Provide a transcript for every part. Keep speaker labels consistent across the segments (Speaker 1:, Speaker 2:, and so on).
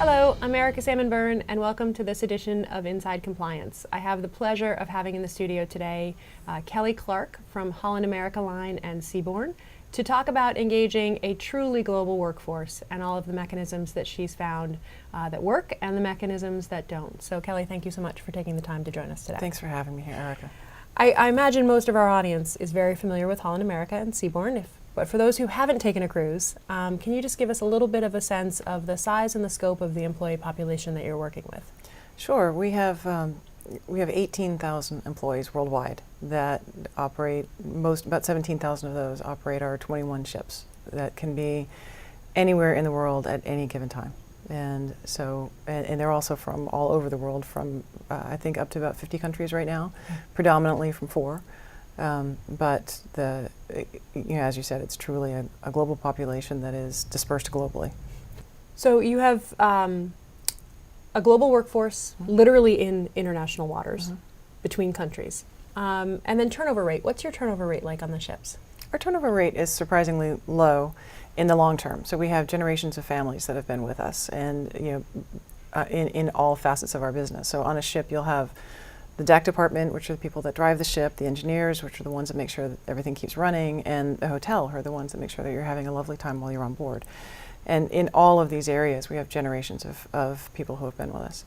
Speaker 1: Hello, I'm Erica Salmon Byrne, and welcome to this edition of Inside Compliance. I have the pleasure of having in the studio today Kelly Clark from Holland America Line and Seabourn to talk about engaging a truly global workforce and all of the mechanisms that she's found that work and the mechanisms that don't. So Kelly, thank you so much for taking the time to join us today.
Speaker 2: Thanks for having me here, Erica.
Speaker 1: I imagine most of our audience is very familiar with Holland America and Seabourn, but for those who haven't taken a cruise, can you just give us a little bit of a sense of the size and the scope of the employee population that you're working with?
Speaker 2: Sure. We have 18,000 employees worldwide that operate. About 17,000 of those operate our 21 ships that can be anywhere in the world at any given time. And so, and they're also from all over the world, from I think up to about 50 countries right now, predominantly from 4. But as you said, it's truly a global population that is dispersed globally.
Speaker 1: So you have a global workforce, literally in international waters, between countries, and then turnover rate. What's your turnover rate like on the ships?
Speaker 2: Our turnover rate is surprisingly low in the long term. So we have generations of families that have been with us, and in all facets of our business. So on a ship, you'll have the deck department, which are the people that drive the ship, the engineers, which are the ones that make sure that everything keeps running, and the hotel, who are the ones that make sure that you're having a lovely time while you're on board. And in all of these areas, we have generations of people who have been with us.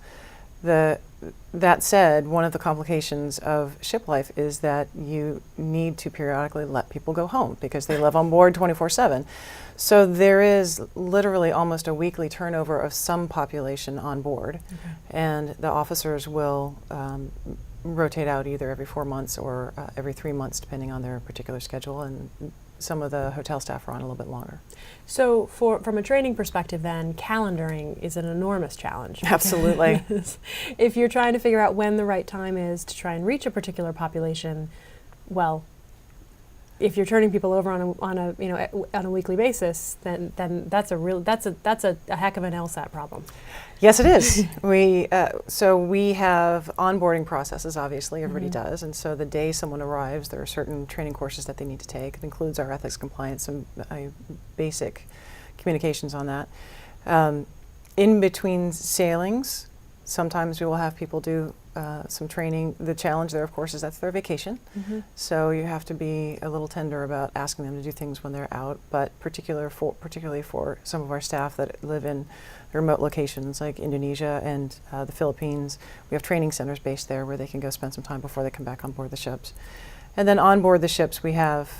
Speaker 2: That said, one of the complications of ship life is that you need to periodically let people go home because they live on board 24/7. So there is literally almost a weekly turnover of some population on board, and the officers will rotate out either every 4 months or every 3 months, depending on their particular schedule, and some of the hotel staff are on a little bit longer.
Speaker 1: So from a training perspective then, calendaring is an enormous challenge.
Speaker 2: Absolutely.
Speaker 1: If you're trying to figure out when the right time is to try and reach a particular population, well, if you're turning people over on a weekly basis, then that's a heck of an LSAT problem.
Speaker 2: Yes, it is. We have onboarding processes. Obviously, everybody does, and so the day someone arrives, there are certain training courses that they need to take. It includes our ethics compliance and basic communications on that. In between sailings, sometimes we will have people do some training. The challenge there, of course, is that's their vacation. So you have to be a little tender about asking them to do things when they're out, but particularly for some of our staff that live in remote locations like Indonesia and the Philippines, we have training centers based there where they can go spend some time before they come back on board the ships. And then on board the ships, we have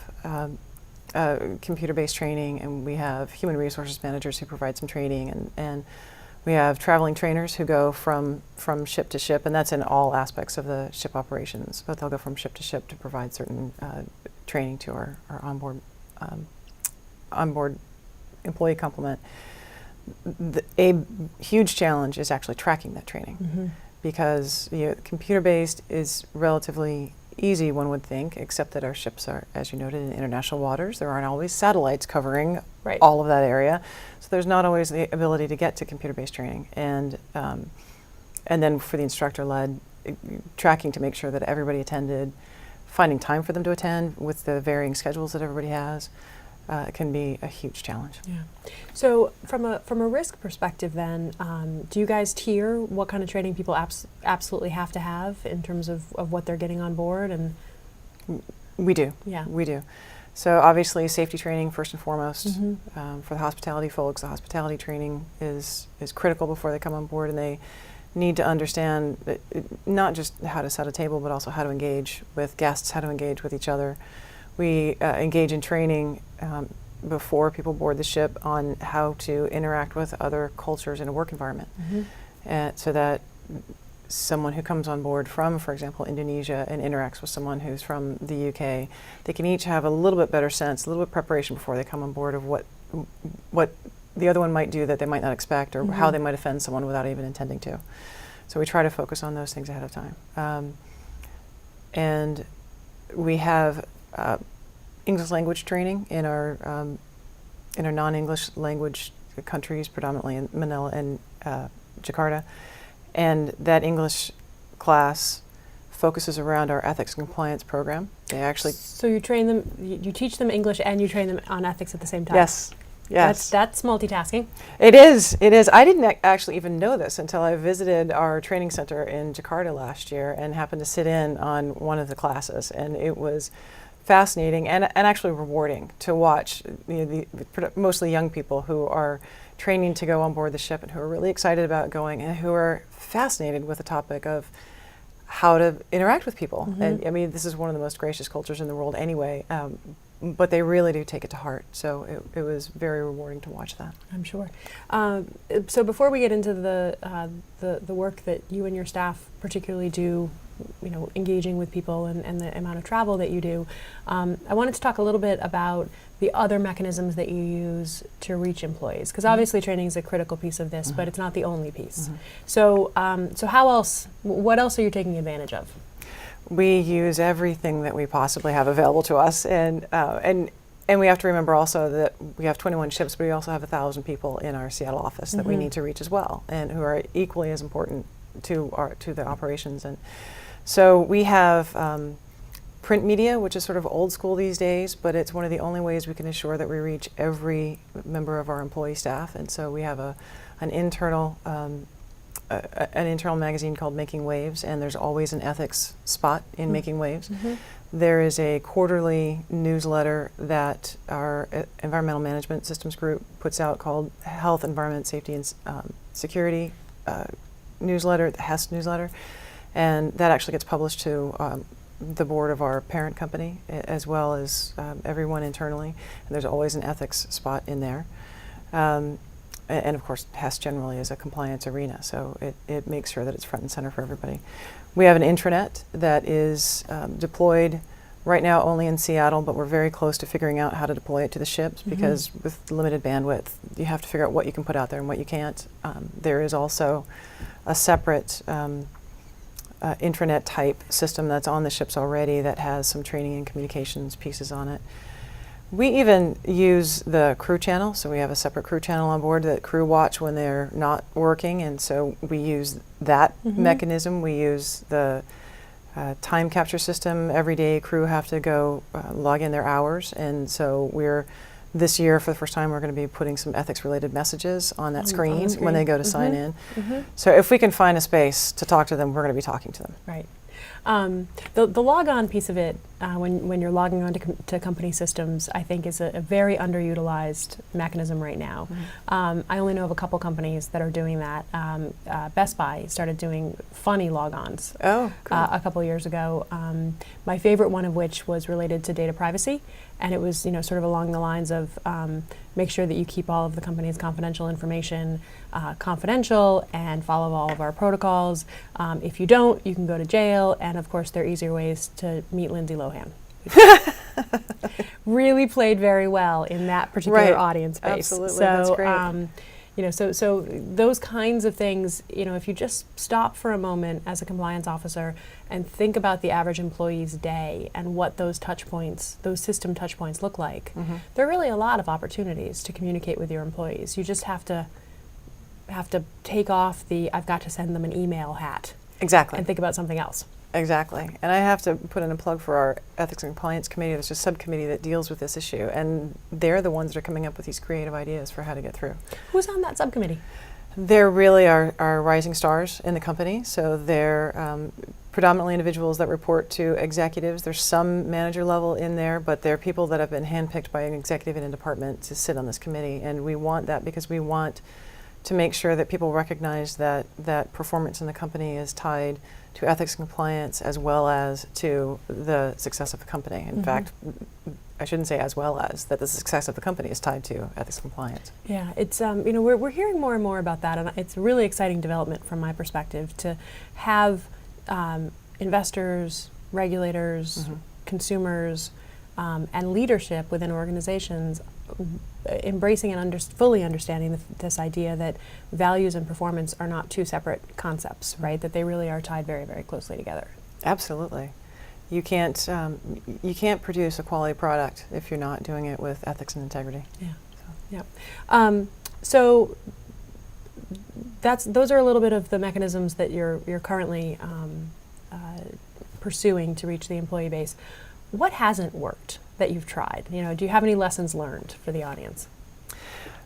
Speaker 2: computer-based training, and we have human resources managers who provide some training, and we have traveling trainers who go from ship to ship, and that's in all aspects of the ship operations, but they'll go from ship to ship to provide certain training to our onboard employee complement. A huge challenge is actually tracking that training, because computer-based is relatively easy, one would think, except that our ships are, as you noted, in international waters. There aren't always satellites covering all of that area, so there's not always the ability to get to computer-based training. And then for the instructor-led tracking to make sure that everybody attended, finding time for them to attend with the varying schedules that everybody has, can be a huge challenge.
Speaker 1: Yeah. So from a risk perspective then, do you guys tier what kind of training people absolutely have to have in terms of what they're getting on board? And
Speaker 2: we do.
Speaker 1: Yeah.
Speaker 2: We do. So obviously safety training first and foremost. For the hospitality folks, the hospitality training is critical before they come on board, and they need to understand that not just how to set a table, but also how to engage with guests, how to engage with each other. We engage in training before people board the ship on how to interact with other cultures in a work environment, so that someone who comes on board from, for example, Indonesia and interacts with someone who's from the UK, they can each have a little bit better sense, a little bit of preparation before they come on board of what the other one might do that they might not expect, or how they might offend someone without even intending to. So we try to focus on those things ahead of time. And we have English language training in our non-English language countries, predominantly in Manila and Jakarta, and that English class focuses around our ethics and compliance program. They actually
Speaker 1: so you train them, you teach them English and you train them on ethics at the same time.
Speaker 2: Yes, Yes.
Speaker 1: That's multitasking.
Speaker 2: It is. It is. I didn't actually even know this until I visited our training center in Jakarta last year and happened to sit in on one of the classes. And it was fascinating and actually rewarding to watch mostly young people who are training to go on board the ship and who are really excited about going and who are fascinated with the topic of how to interact with people.
Speaker 1: Mm-hmm.
Speaker 2: And I mean, this is one of the most gracious cultures in the world anyway. But they really do take it to heart. So it was very rewarding to watch that.
Speaker 1: I'm sure. So before we get into the work that you and your staff particularly do, engaging with people and the amount of travel that you do, I wanted to talk a little bit about the other mechanisms that you use to reach employees, because obviously training is a critical piece of this, but it's not the only piece. So what else are you taking advantage of?
Speaker 2: We use everything that we possibly have available to us, and we have to remember also that we have 21 ships, but we also have 1,000 people in our Seattle office that we need to reach as well, and who are equally as important to the operations. And so we have print media, which is sort of old school these days, but it's one of the only ways we can ensure that we reach every member of our employee staff. And so we have an internal magazine called Making Waves, and there's always an ethics spot in Making Waves. There is a quarterly newsletter that our environmental management systems group puts out called Health, Environment, Safety, and Security newsletter, the HEST newsletter, and that actually gets published to the board of our parent company as well as everyone internally, and there's always an ethics spot in there. And of course, HEST generally is a compliance arena, so it makes sure that it's front and center for everybody. We have an intranet that is deployed right now only in Seattle, but we're very close to figuring out how to deploy it to the ships because with limited bandwidth, you have to figure out what you can put out there and what you can't. There is also a separate intranet type system that's on the ships already that has some training and communications pieces on it. We even use the crew channel, so we have a separate crew channel on board that crew watch when they're not working, and so we use that mechanism. We use the time capture system. Every day crew have to go log in their hours, and so this year for the first time we're going to be putting some ethics related messages on that screen when they go to sign in. So if we can find a space to talk to them, we're going to be talking to them.
Speaker 1: Right. The log on piece of it, when you're logging on to company systems, I think is a very underutilized mechanism right now. I only know of a couple companies that are doing that. Best Buy started doing funny logons a couple years ago. My favorite one of which was related to data privacy, and it was sort of along the lines of make sure that you keep all of the company's confidential information confidential and follow all of our protocols. If you don't, you can go to jail, and of course there are easier ways to meet Lindsay Lohan. Really played very well in that particular audience base.
Speaker 2: Absolutely,
Speaker 1: so,
Speaker 2: that's great.
Speaker 1: So those kinds of things, if you just stop for a moment as a compliance officer and think about the average employee's day and what those touch points, those system touch points look like, there are really a lot of opportunities to communicate with your employees. You just have to take off the I've got to send them an email hat.
Speaker 2: Exactly.
Speaker 1: And think about something else.
Speaker 2: Exactly. And I have to put in a plug for our Ethics and Compliance Committee. There's a subcommittee that deals with this issue, and they're the ones that are coming up with these creative ideas for how to get through.
Speaker 1: Who's on that subcommittee?
Speaker 2: They're really our rising stars in the company. So they're predominantly individuals that report to executives. There's some manager level in there, but they're people that have been handpicked by an executive in a department to sit on this committee. And we want that because we want to make sure that people recognize that performance in the company is tied to ethics and compliance as well as to the success of the company. In fact, I shouldn't say as well as, that the success of the company is tied to ethics and compliance.
Speaker 1: Yeah, it's we're hearing more and more about that, and it's a really exciting development from my perspective to have investors, regulators, consumers, and leadership within organizations embracing and fully understanding this idea that values and performance are not two separate concepts, right? That they really are tied very, very closely together. Absolutely.
Speaker 2: You can't produce a quality product if you're not doing it with ethics and integrity.
Speaker 1: Yeah. So those are a little bit of the mechanisms that you're currently pursuing to reach the employee base. What hasn't worked that you've tried? Do you have any lessons learned for the audience?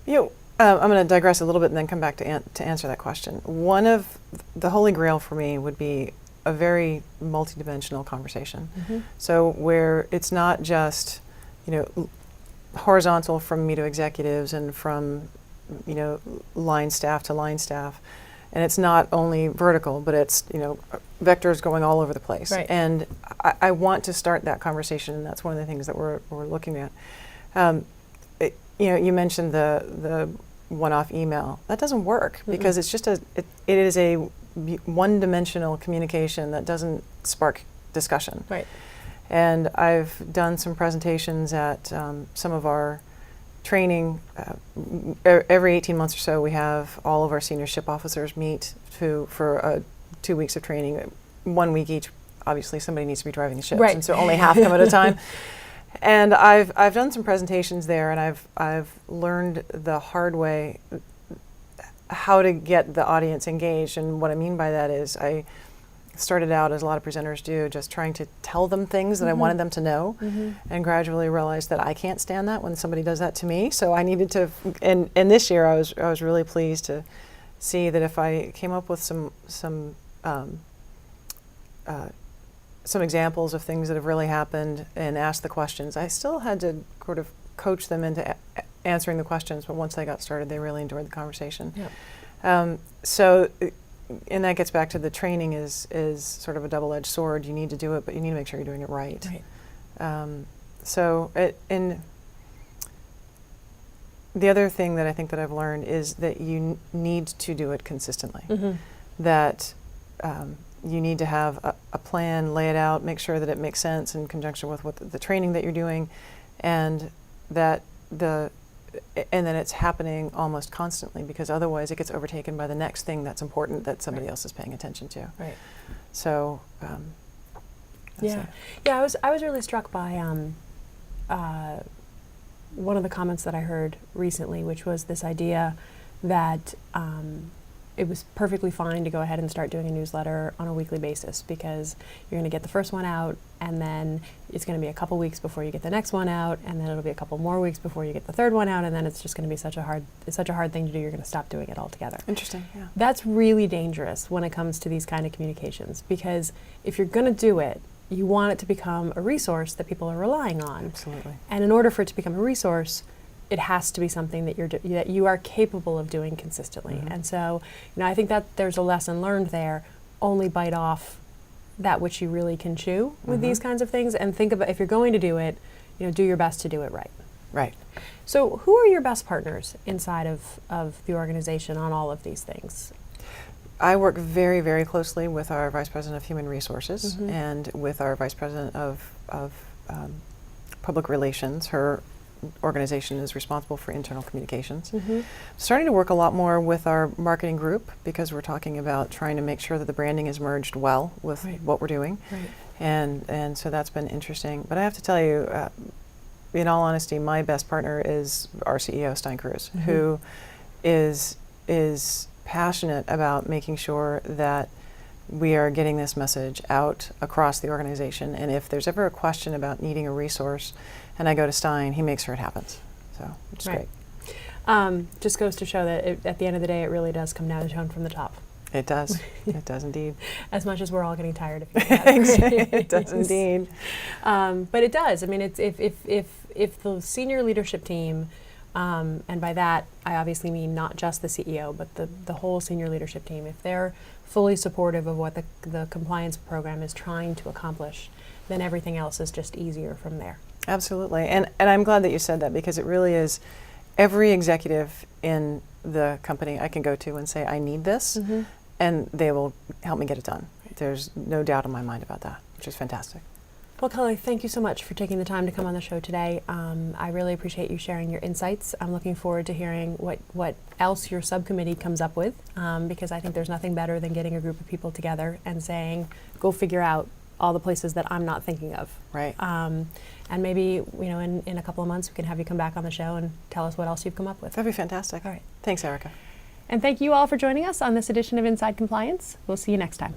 Speaker 2: I'm going to digress a little bit and then come back to answer that question. One of the holy grail for me would be a very multidimensional conversation. So where it's not just, horizontal from me to executives and from, line staff to line staff. And it's not only vertical, but it's, vectors going all over the place.
Speaker 1: Right.
Speaker 2: And I want to start that conversation, and that's one of the things that we're looking at. You mentioned the one-off email. That doesn't work because it's just it is a one-dimensional communication that doesn't spark discussion.
Speaker 1: Right.
Speaker 2: And I've done some presentations at some of our training. Every 18 months or so, we have all of our senior ship officers meet for 2 weeks of training. 1 week each. Obviously, somebody needs to be driving the ships,
Speaker 1: right.
Speaker 2: and so only half come at a time. And I've done some presentations there, and I've learned the hard way how to get the audience engaged. And what I mean by that is I started out, as a lot of presenters do, just trying to tell them things that I wanted them to know, and gradually realized that I can't stand that when somebody does that to me. So I needed to. And this year, I was really pleased to see that if I came up with some examples of things that have really happened and asked the questions, I still had to sort of coach them into answering the questions, but once they got started, they really enjoyed the conversation.
Speaker 1: Yeah.
Speaker 2: And that gets back to the training is sort of a double-edged sword. You need to do it, but you need to make sure you're doing it right. And the other thing that I think that I've learned is that you need to do it consistently. That you need to have a plan, lay it out, make sure that it makes sense in conjunction with what the training that you're doing, and that it's happening almost constantly, because otherwise it gets overtaken by the next thing that's important that somebody else is paying attention to.
Speaker 1: Right.
Speaker 2: So,
Speaker 1: yeah. I was really struck by one of the comments that I heard recently, which was this idea that it was perfectly fine to go ahead and start doing a newsletter on a weekly basis, because you're going to get the first one out, and then it's going to be a couple weeks before you get the next one out, and then it'll be a couple more weeks before you get the third one out, and then it's just going to be such a hard thing to do, you're going to stop doing it altogether.
Speaker 2: Interesting, yeah.
Speaker 1: That's really dangerous when it comes to these kind of communications, because if you're going to do it, you want it to become a resource that people are relying on.
Speaker 2: Absolutely.
Speaker 1: And in order for it to become a resource, it has to be something that that you are capable of doing consistently. And so, I think that there's a lesson learned there. Only bite off that which you really can chew with these kinds of things, and think about, if you're going to do it, do your best to do it right.
Speaker 2: Right.
Speaker 1: So who are your best partners inside of the organization on all of these things?
Speaker 2: I work very, very closely with our Vice President of Human Resources and with our Vice President of Public Relations. Her organization is responsible for internal communications. Starting to work a lot more with our marketing group, because we're talking about trying to make sure that the branding is merged well with what we're doing. And so that's been interesting. But I have to tell you, in all honesty, my best partner is our CEO, Stein Cruz, who is passionate about making sure that we are getting this message out across the organization. And if there's ever a question about needing a resource, and I go to Stein, he makes sure it happens. So it's great.
Speaker 1: Just goes to show that at the end of the day, it really does come down to tone from the top.
Speaker 2: It does. It does indeed.
Speaker 1: As much as we're all getting tired of hearing that.
Speaker 2: It does indeed.
Speaker 1: But it does. I mean, it's if the senior leadership team, and by that I obviously mean not just the CEO, but the whole senior leadership team, if they're fully supportive of what the compliance program is trying to accomplish, then everything else is just easier from there.
Speaker 2: Absolutely. And I'm glad that you said that, because it really is every executive in the company I can go to and say, I need this, and they will help me get it done. There's no doubt in my mind about that, which is fantastic.
Speaker 1: Well, Kelly, thank you so much for taking the time to come on the show today. I really appreciate you sharing your insights. I'm looking forward to hearing what else your subcommittee comes up with, because I think there's nothing better than getting a group of people together and saying, go figure out all the places that I'm not thinking of.
Speaker 2: Right.
Speaker 1: And maybe, in a couple of months, we can have you come back on the show and tell us what else you've come up with.
Speaker 2: That'd be fantastic.
Speaker 1: All right.
Speaker 2: Thanks, Erica.
Speaker 1: And thank you all for joining us on this edition of Inside Compliance. We'll see you next time.